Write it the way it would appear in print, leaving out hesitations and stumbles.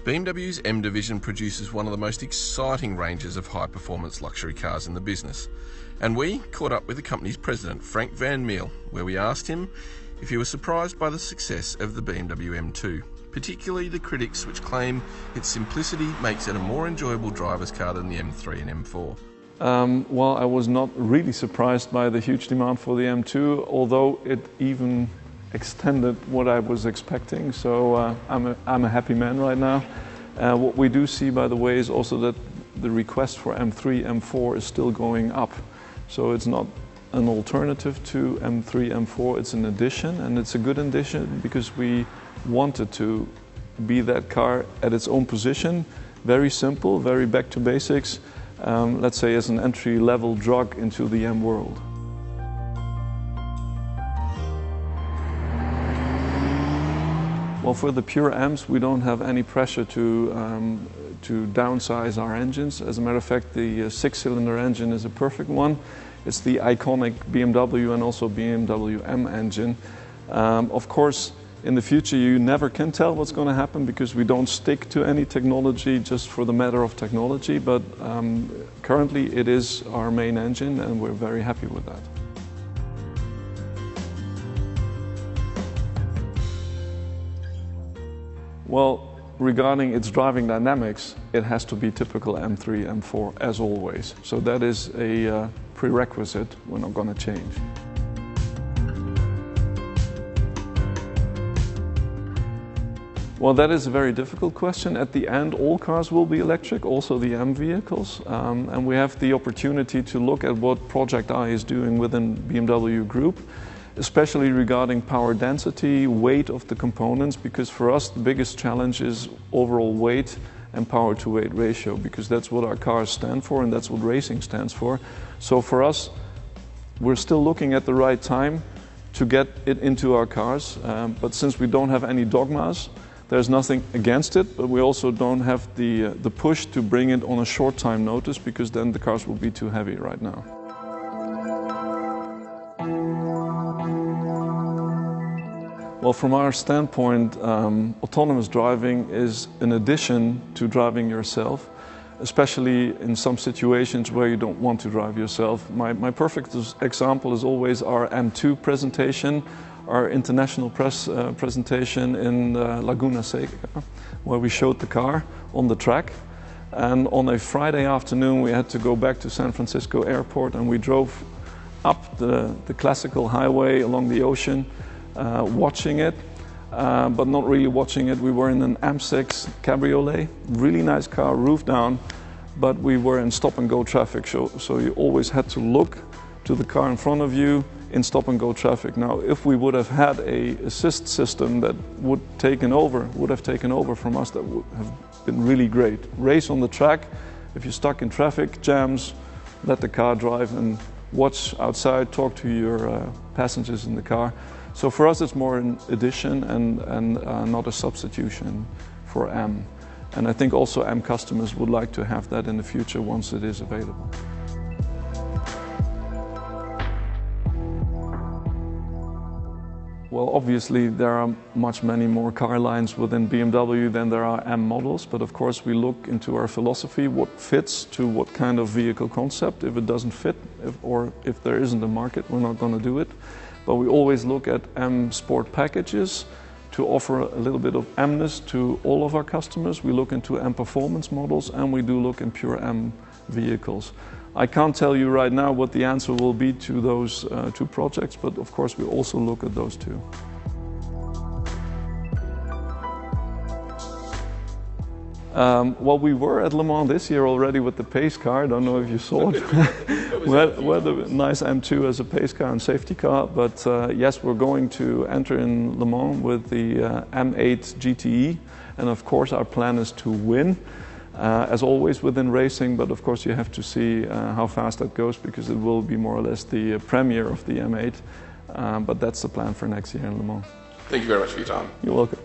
BMW's M division produces one of the most exciting ranges of high-performance luxury cars in the business, and we caught up with the company's president, Frank van Meel, where we asked him if he was surprised by the success of the BMW M2, particularly the critics which claim its simplicity makes it a more enjoyable driver's car than the M3 and M4. Well, I was not really surprised by the huge demand for the M2, although it even extended what I was expecting, so I'm a happy man right now. What we do see, by the way, is also that the request for M3, M4 is still going up. So it's not an alternative to M3, M4, it's an addition, and it's a good addition because we wanted to be that car at its own position, very simple, very back to basics, let's say as an entry-level drug into the M world. Well, for the pure M's, we don't have any pressure to downsize our engines. As a matter of fact, the six-cylinder engine is a perfect one. It's the iconic BMW and also BMW M engine. Of course, in the future, you never can tell what's going to happen because we don't stick to any technology just for the matter of technology. But currently, it is our main engine, and we're very happy with that. Well, regarding its driving dynamics, it has to be typical M3, M4 as always. So that is a prerequisite we're not going to change. Well, that is a very difficult question. At the end, all cars will be electric, also the M vehicles. And we have the opportunity to look at what Project I is doing within BMW Group, especially regarding power density, weight of the components, because for us the biggest challenge is overall weight and power to weight ratio, because that's what our cars stand for and that's what racing stands for. So for us, we're still looking at the right time to get it into our cars, but since we don't have any dogmas, there's nothing against it, but we also don't have the push to bring it on a short time notice, because then the cars will be too heavy right now. Well, from our standpoint, autonomous driving is an addition to driving yourself, especially in some situations where you don't want to drive yourself. My perfect example is always our M2 presentation, our international press presentation in Laguna Seca, where we showed the car on the track. And on a Friday afternoon, we had to go back to San Francisco airport, and we drove up the classical highway along the ocean, watching it, but not really watching it. We were in an M6 cabriolet, really nice car, roof down, but we were in stop-and-go traffic, so you always had to look to the car in front of you in stop-and-go traffic. Now, if we would have had an assist system that would have taken over from us, that would have been really great. Race on the track, if you're stuck in traffic jams, let the car drive and watch outside, talk to your passengers in the car. So for us, it's more an addition and not a substitution for M. And I think also M customers would like to have that in the future once it is available. Well, obviously there are many more car lines within BMW than there are M models, but of course we look into our philosophy, what fits to what kind of vehicle concept. If it doesn't fit, or if there isn't a market, we're not going to do it. But we always look at M Sport packages to offer a little bit of M-ness to all of our customers. We look into M Performance models, and we do look in pure M vehicles. I can't tell you right now what the answer will be to those two projects, but of course we also look at those two. Well, we were at Le Mans this year already with the pace car. I don't know if you saw it. we had a nice M2 as a pace car and safety car, but yes, we're going to enter in Le Mans with the M8 GTE, and of course our plan is to win. As always within racing, but of course you have to see how fast that goes, because it will be more or less the premiere of the M8, but that's the plan for next year in Le Mans. Thank you very much for your time. You're welcome.